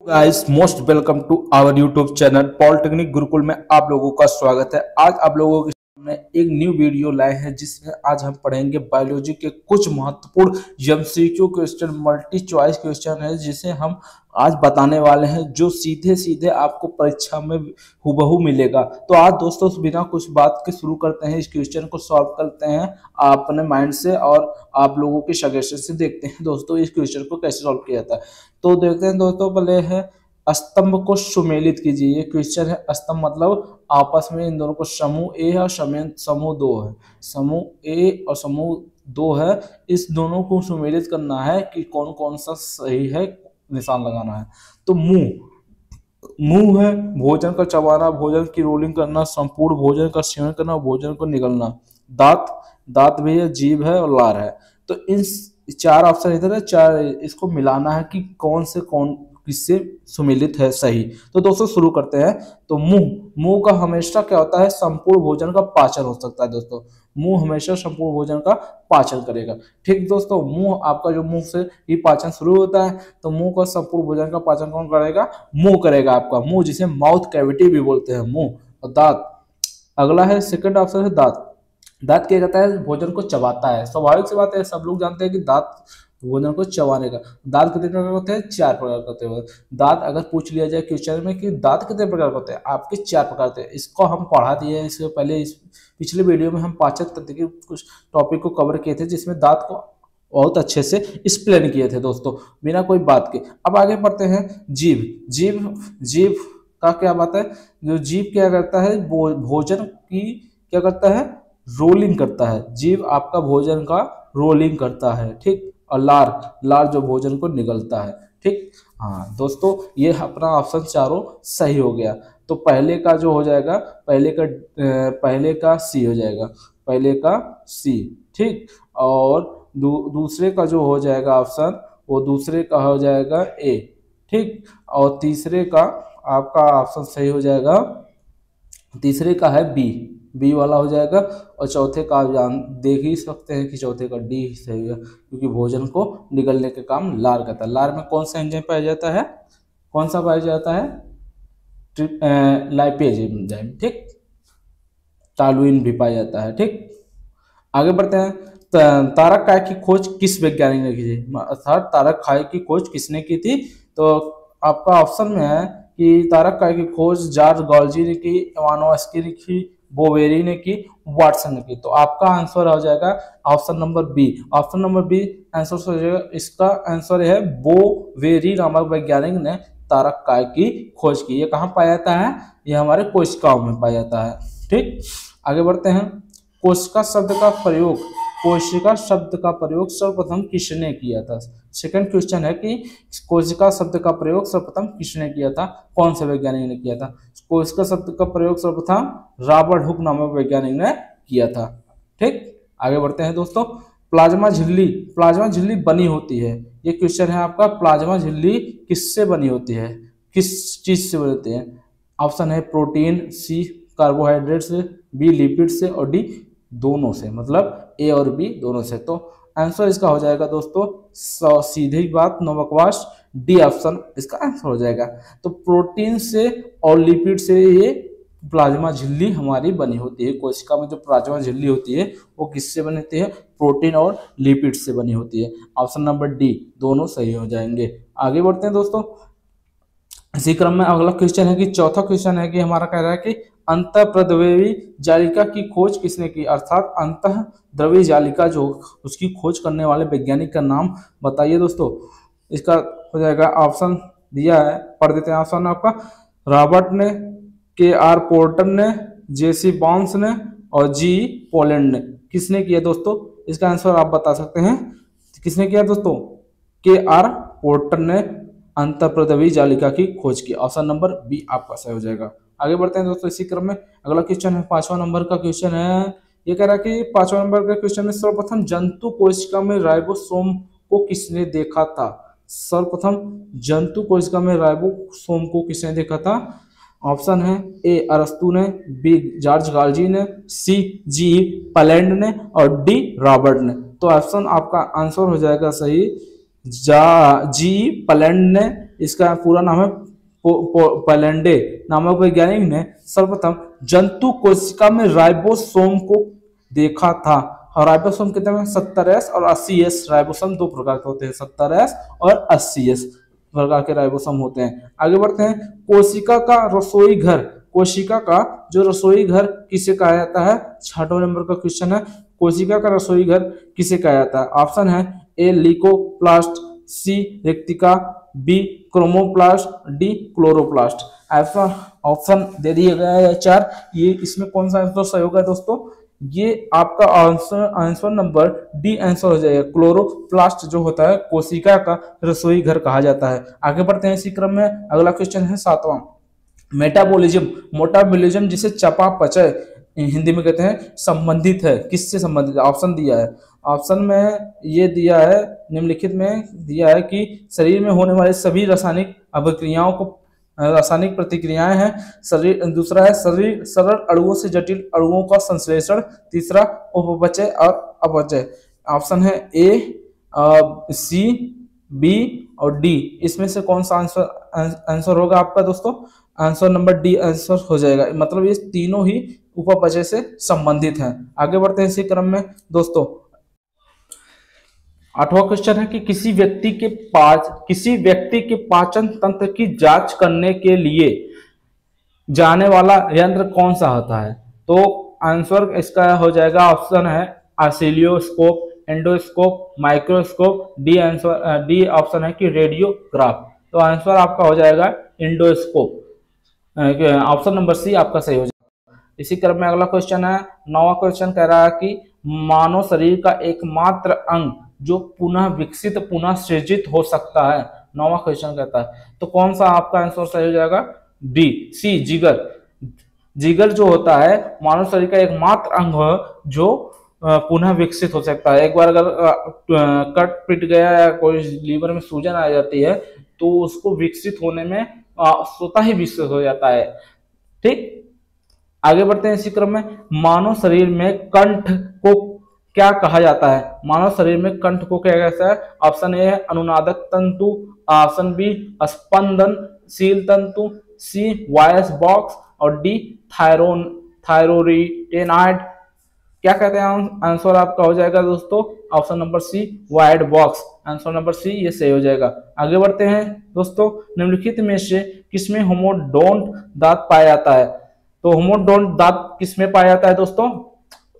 Guys most welcome to our YouTube channel polytechnic Gurukul में आप लोगों का स्वागत है। आज आप लोगों के सामने एक न्यू वीडियो लाए हैं जिसमें आज हम पढ़ेंगे बायोलॉजी के कुछ महत्वपूर्ण MCQ question, multi choice question है जिसे हम आज बताने वाले हैं, जो सीधे सीधे आपको परीक्षा में हूबहू मिलेगा। तो आज दोस्तों बिना कुछ बात के शुरू करते हैं, इस क्वेश्चन को सॉल्व करते हैं अपने माइंड से और आप लोगों के सजेशन से देखते हैं दोस्तों इस क्वेश्चन को कैसे सॉल्व किया जाता है। तो देखते हैं दोस्तों, पहले है स्तंभ को सुमेलित कीजिए। ये क्वेश्चन है, स्तंभ मतलब आपस में इन दोनों को समूह ए है और समूह दो है, समूह ए और समूह दो है, इस दोनों को सुमेलित करना है कि कौन कौन सा सही है, निशान लगाना है। तो मुंह है भोजन का चबाना, भोजन की रोलिंग करना, संपूर्ण भोजन का सेवन करना, भोजन को निगलना। दांत भी है, जीभ है और लार है। तो इन चार ऑप्शन इधर है, चार इसको मिलाना है कि कौन से कौन किससे सुमेलित है सही। तो दोस्तों शुरू करते हैं। तो मुंह का हमेशा क्या होता है, संपूर्ण भोजन का पाचन हो सकता है दोस्तों। मुंह हमेशा संपूर्ण भोजन का पाचन करेगा। ठीक दोस्तों, मुंह आपका जो मुंह से ही पाचन शुरू होता है, तो मुंह का संपूर्ण भोजन का पाचन कौन करेगा, मुंह करेगा। आपका मुंह जिसे माउथ कैविटी भी बोलते हैं, मुंह। और दांत अगला है, सेकंड ऑप्शन है दांत। दांत क्या कहता है, भोजन को चबाता है। स्वाभाविक सी बात है, सब लोग जानते हैं कि दांत भोजन को चबाने का। दांत कितने प्रकार होते हैं, चार प्रकार के होते हैं। दांत अगर पूछ लिया जाए क्वेश्चन में कि दांत कितने प्रकार के होते हैं, आपके चार प्रकार होते हैं। इसको हम पढ़ा दिए हैं, इससे पहले पिछले वीडियो में हम पाचन तंत्र के कुछ टॉपिक को कवर किए थे, जिसमें दांत को बहुत अच्छे से एक्सप्लेन किए थे दोस्तों, बिना कोई बात के। अब आगे बढ़ते हैं, जीभ का क्या बात है, जो जीभ क्या करता है, भोजन की क्या करता है, रोलिंग करता है। जीभ आपका भोजन का रोलिंग करता है, ठीक। और लार जो भोजन को निगलता है, ठीक। हाँ दोस्तों, ये अपना ऑप्शन चारों सही हो गया। तो पहले का जो हो जाएगा, पहले का सी हो जाएगा, पहले का सी, ठीक। और दूसरे का जो हो जाएगा ऑप्शन, वो दूसरे का हो जाएगा ए, ठीक। और तीसरे का आपका ऑप्शन सही हो जाएगा, तीसरे का है बी वाला हो जाएगा। और चौथे का आप देख ही सकते हैं कि चौथे का डी सही है, क्योंकि भोजन को निगलने के काम लार करता है। लार में कौन सा एंजाइम पाया जाता है, कौन सा पाया जाता है, लाइपेज एंजाइम, ठीक। टालुइन भी पाया जाता है, ठीक। आगे बढ़ते हैं, तारक काय की खोज किस वैज्ञानिक ने की थी, अर्थात तारक काय की खोज किसने की थी। तो आपका ऑप्शन में है कि तारक काय की खोज जॉर्ज गॉल्जी ने की, इवानोव्स्की ने की, बोवेरी ने की, वाटसन ने की। तो आपका आंसर हो जाएगा option number B. Option number B answer हो जाएगा। इसका आंसर है बोवेरी नामक वैज्ञानिक ने तारक काय की खोज की। ये कहाँ पाया जाता है, ये हमारे कोशिकाओं में पाया जाता है, ठीक। आगे बढ़ते हैं, कोशिका शब्द का प्रयोग सर्वप्रथम किसने किया था। सेकंड क्वेश्चन है कि कोशिका शब्द का प्रयोग सर्वप्रथम किसने किया था, कौन से वैज्ञानिक ने किया था। कोशिका शब्द का प्रयोग सर्वप्रथम रॉबर्ट हुक नामक वैज्ञानिक ने किया था, ठीक। आगे बढ़ते हैं दोस्तों, प्लाज्मा झिल्ली बनी होती है। ये क्वेश्चन है आपका, प्लाज्मा झिल्ली किससे बनी होती है, किस चीज से बनी होती है। ऑप्शन है प्रोटीन, सी कार्बोहाइड्रेट से, बी लिपिड से, और डी दोनों से, मतलब ए और बी दोनों से। तो आंसर इसका हो जाएगा दोस्तों, सीधी बात, नो बकवास, डी ऑप्शन इसका आंसर हो जाएगा। तो प्रोटीन से और लिपिड से ये प्लाज्मा झिल्ली हमारी बनी होती है। कोशिका में जो प्लाज्मा झिल्ली होती है वो किससे बनी होती है, प्रोटीन और लिपिड से बनी होती है। ऑप्शन नंबर डी दोनों सही हो जाएंगे। आगे बढ़ते हैं दोस्तों, इसी क्रम में अगला क्वेश्चन है कि चौथा क्वेश्चन है कि हमारा कह रहा है कि अंतःप्रद्रवी जालिका की खोज किसने की, अर्थात अंतःद्रवी जालिका जो उसकी खोज करने वाले वैज्ञानिक का नाम बताइए दोस्तों। इसका हो जाएगा, ऑप्शन दिया है, पढ़ देते हैं ऑप्शन आपका, रॉबर्ट ने, के.आर. पोर्टर ने, जे.सी. बॉन्स ने, और जी. पोलैंड ने। किसने किया दोस्तों, इसका आंसर आप बता सकते हैं, किसने किया दोस्तों, के.आर. पोर्टर ने अंतःप्रद्रवी जालिका की खोज की। ऑप्शन नंबर बी आपका सही हो जाएगा। आगे बढ़ते हैं दोस्तों, इसी क्रम में अगला क्वेश्चन है, 5वां नंबर का क्वेश्चन है। ये कह रहा है कि 5वां नंबर का क्वेश्चन में सर्वप्रथम जंतु कोशिका में राइबोसोम को किसने देखा था। सर्वप्रथम जंतु कोशिका में राइबोसोम को किसने देखा था। ऑप्शन है ए अरस्तु ने, बी जॉर्ज गॉल्जी ने, सी जी पोलैंड ने, और डी रॉबर्ट ने। तो ऑप्शन आपका आंसर हो जाएगा सही, जी पोलैंड ने इसका पूरा नाम है पैलेंडे नामक वैज्ञानिक ने सर्वप्रथम जंतु कोशिका में राइबोसोम को देखा था। और राइबोसोम कितने में 70S और 80S राइबोसोम दो प्रकार के होते हैं, 70S और 80S प्रकार के राइबोसोम होते हैं। आगे बढ़ते हैं, कोशिका का रसोई घर, कोशिका का जो रसोई घर किसे कहा जाता है? 6वां नंबर का क्वेश्चन है, कोशिका का रसोई घर किसे कहा जाता है? ऑप्शन है ए ल्यूकोप्लास्ट, सी रेक्टिका, B chromoplast, D chloroplast. Option दे दिए गए हैं 4। ये इसमें कौन सा आंसर सही होगा दोस्तों? ये आपका आंसर नंबर डी आंसर हो जाएगा। क्लोरोप्लास्ट जो होता है कोशिका का रसोई घर कहा जाता है। आगे बढ़ते हैं इसी क्रम में, अगला क्वेश्चन है 7वां, मेटाबॉलिज्म, मोटाबॉलिज्म जिसे चयापचय हिंदी में कहते हैं, संबंधित है, किससे संबंधित है? ऑप्शन दिया है, ऑप्शन में ये दिया है, निम्नलिखित में दिया है कि शरीर में होने वाली सभी रासायनिक अभिक्रियाओं को, रासायनिक प्रतिक्रियाएं हैं। शरीर, दूसरा है शरीर सरल अणुओं से जटिल अणुओं का संश्लेषण, तीसरा उपचय और अपचय। ऑप्शन है ए, सी, बी और डी। इसमें से कौन सा आंसर होगा आपका दोस्तों? आंसर नंबर डी आंसर हो जाएगा, मतलब ये तीनों ही उपचय से संबंधित हैं। आगे बढ़ते हैं इसी क्रम में दोस्तों, 8वां क्वेश्चन है कि किसी व्यक्ति के पाचन तंत्र की जांच करने के लिए जाने वाला यंत्र कौन सा होता है? तो आंसर इसका हो जाएगा, ऑप्शन है oscilloscope, endoscope, microscope, D option है कि रेडियोग्राफ। तो आंसर आपका हो जाएगा एंडोस्कोप, ऑप्शन नंबर सी आपका सही हो जाएगा। इसी क्रम में अगला क्वेश्चन है, 9वां क्वेश्चन कह रहा है कि मानव शरीर का एकमात्र अंग जो पुनः विकसित, पुनः सृजित हो सकता है, 9वां क्वेश्चन कहता है। तो कौन सा आपका आंसर सही हो जाएगा? डी, सी, जिगर। जिगर जो होता है मानव शरीर का एकमात्र अंग है जो पुनः विकसित हो सकता है। एक बार अगर कट पिट गया या कोई लीवर में सूजन आ जाती है तो उसको विकसित होने में स्वतः ही विकसित हो जाता है। ठीक, आगे बढ़ते हैं इसी क्रम में, मानव शरीर में कंठ को क्या कहा जाता है? मानव शरीर में कंठ को क्या कहता है? ऑप्शन ए है अनुनादक तंतु, ऑप्शन बी स्पंदनशील तंतु, सी वॉइस बॉक्स और डी थायरोइडेनाइड। क्या कहते हैं? आंसर आपका हो जाएगा दोस्तों option number C voice box, answer number C ये सही हो जाएगा। आगे बढ़ते हैं दोस्तों, निम्नलिखित में से किसमें होमोडोंट दांत पाया जाता है? तो होमोडोंट दांत किसमें पाया जाता है दोस्तों?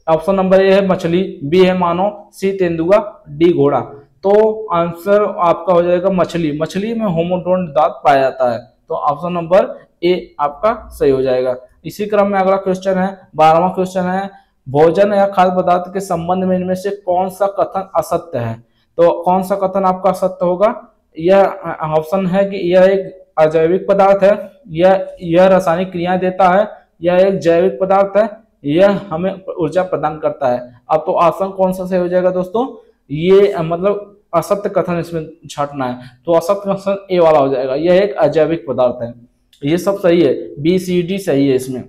ऑप्शन नंबर ए है मछली, बी है मानव, सी तेंदुआ, डी घोड़ा। तो आंसर आपका हो जाएगा मछली, मछली में होमोडोंट दांत पाया जाता है। तो ऑप्शन नंबर ए आपका सही हो जाएगा। इसी क्रम में अगला क्वेश्चन है, 12वां क्वेश्चन है, भोजन या खाद्य पदार्थ के संबंध में इनमें से कौन सा कथन असत्य है? तो कौन सा कथन आपका असत्य होगा? यह ऑप्शन है कि यह एक अजैविक पदार्थ है, यह रासायनिक क्रिया देता है, यह एक जैविक पदार्थ है, यह हमें ऊर्जा प्रदान करता है। अब तो ऑप्शन कौन सा सही हो जाएगा दोस्तों? ये मतलब असत्य कथन इसमें छाटना है, तो असत्य कथन ए वाला हो जाएगा, यह एक अजैविक पदार्थ है। ये सब सही है, बी सी डी सही है इसमें।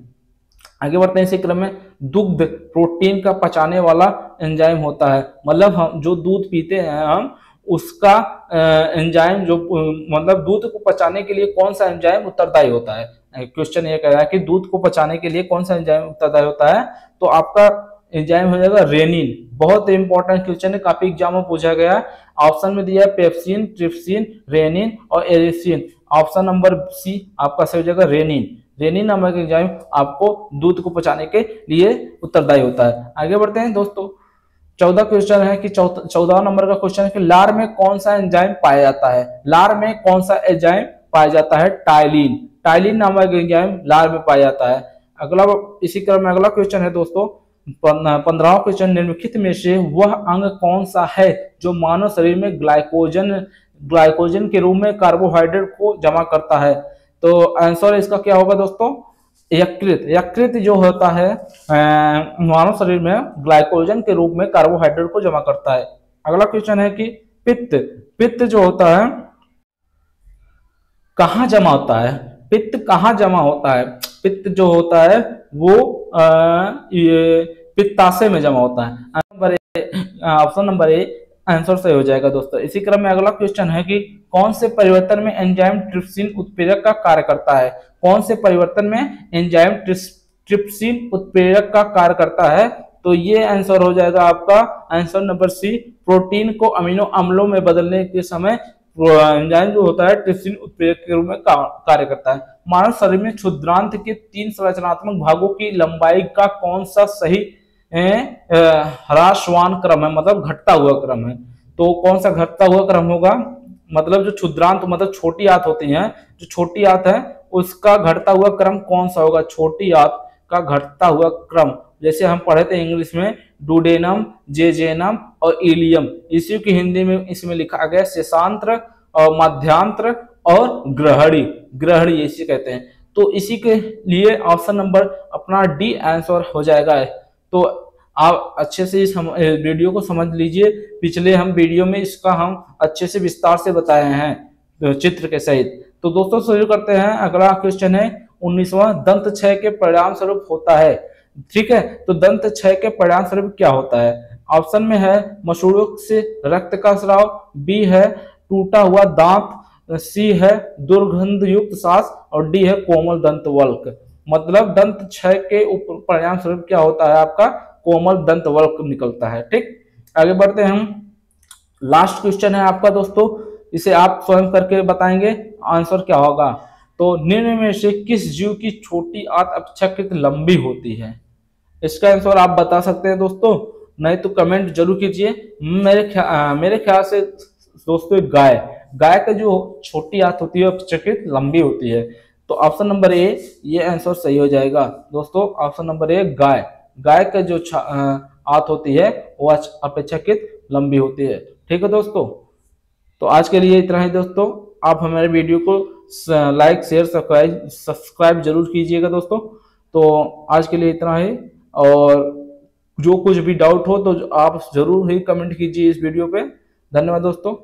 आगे बढ़ते हैं इसी क्रम में, दुग्ध प्रोटीन का पचाने वाला एंजाइम होता है, मतलब हम जो दूध पीते हैं हम उसका एंजाइम जो मतलब दूध को पचाने के लिए कौन सा एंजाइम उत्तरदायी होता है? क्वेश्चन ये कह रहा है कि दूध को पचाने के लिए कौन सा एंजाइम उत्तरदायी होता है? तो आपका एंजाइम हो जाएगा रेनिन। बहुत इंपॉर्टेंट क्वेश्चन है, काफी एग्जाम में पूछा गया है। ऑप्शन में दिया है पेप्सिन, ट्रिप्सिन, रेनिन और एरिसिन। ऑप्शन नंबर सी आपका सही हो जाएगा रेनिन। रेनिन नामक एंजाइम आपको दूध को पचाने के लिए उत्तरदायी होता है। आगे बढ़ते हैं दोस्तों, 14 क्वेश्चन है कि 14 नंबर का क्वेश्चन है कि लार में कौन सा एंजाइम पाया जाता है? लार में कौन सा एंजाइम पाया जाता है? टाइलिन। टाइलिन नामक एंजाइम लार में पाया जाता है। अगला इसी क्रम में अगला क्वेश्चन है दोस्तों, 15वां क्वेश्चन, निम्नलिखित में से वह अंग कौन सा है जो मानव शरीर में ग्लाइकोजन के रूप में कार्बोहाइड्रेट को जमा करता है? तो आंसर इसका क्या होगा दोस्तों? यकृत। यकृत जो होता है मानव शरीर में ग्लाइकोजन के रूप में कार्बोहाइड्रेट को जमा करता है। अगला क्वेश्चन है कि पित्त। पित्त जो होता है कहाँ जमा होता है? पित्त कहाँ जमा होता है? पित्त जो होता है वो ये पित्ताशय में जमा होता है। ऑप्शन नंबर ए आंसर सही हो जाएगा दोस्तों। इसी क्रम में अगला क्वेश्चन है कि कौन से परिवर्तन में एंजाइम ट्रिप्सिन उत्प्रेरक का कार्य करता है? कौन से परिवर्तन में एंजाइम ट्रिप्सिन उत्प्रेरक का कार्य करता है? तो ये आंसर हो जाएगा आपका आंसर नंबर सी, प्रोटीन को अमीनो अम्लों में बदलने के समय एंजाइम जो होता है ट्रिप्सिन उत्प्रेरक के रूप में कार्य करता है। मानव शरीर में क्षुद्रांत के 3 संरचनात्मक भागों की लंबाई का कौन सा सही ह्रासवान क्रम है, मतलब घटता हुआ क्रम है? तो कौन सा घटता हुआ क्रम होगा? मतलब जो क्षुद्रांत मतलब छोटी आंत होती है, जो छोटी आंत है उसका घटता हुआ क्रम कौन सा होगा? छोटी आंत का घटता हुआ क्रम जैसे हम पढ़े थे इंग्लिश में डुडेनम, जेजेनम और इलियम, इसी की हिंदी में इसमें लिखा गया शेषांत्र और मध्यांत्र और ग्रहणी, ग्रहणी इसे कहते हैं। तो इसी के लिए ऑप्शन नंबर अपना डी आंसर हो जाएगा। तो आप अच्छे से इस वीडियो को समझ लीजिए, पिछले हम वीडियो में इसका हम अच्छे से विस्तार से बताए हैं चित्र के सहित। तो दोस्तों शुरू करते हैं। अगला क्वेश्चन है 19वां, दंत क्षय के परिणाम स्वरूप होता है। ठीक है, तो दंत क्षय के परिणाम स्वरूप क्या होता है? ऑप्शन में है मसूड़ों से रक्त का स्राव, बी है टूटा हुआ दांत, सी है दुर्गंध युक्त सांस और डी है कोमल दंत वल्क। मतलब दंत क्षय के परिणाम स्वरूप क्या होता है? आपका कोमल दंत वल्क निकलता है। ठीक, आगे बढ़ते हैं हम। लास्ट क्वेश्चन है आपका दोस्तों, इसे आप स्वयं करके बताएंगे आंसर क्या होगा। तो निम्न में से किस जीव की छोटी आंत अपेक्षाकृत लंबी होती है? इसका आंसर आप बता सकते हैं दोस्तों, नहीं तो कमेंट जरूर कीजिए। मेरे ख्याल से दोस्तों गाय का जो छोटी आंत होती है अपेक्षाकृत लंबी होती है। तो ऑप्शन नंबर ए ये आंसर सही हो जाएगा दोस्तों। ऑप्शन नंबर ए गाय का जो आंत होती है वो अपेक्षाकृत लंबी होती है। ठीक है दोस्तों, तो आज के लिए इतना ही दोस्तों। आप हमारे वीडियो को लाइक शेयर सब्सक्राइब जरूर कीजिएगा दोस्तों। तो आज के लिए इतना ही, और जो कुछ भी डाउट हो तो आप जरूर ही कमेंट कीजिए इस वीडियो पे। धन्यवाद दोस्तों।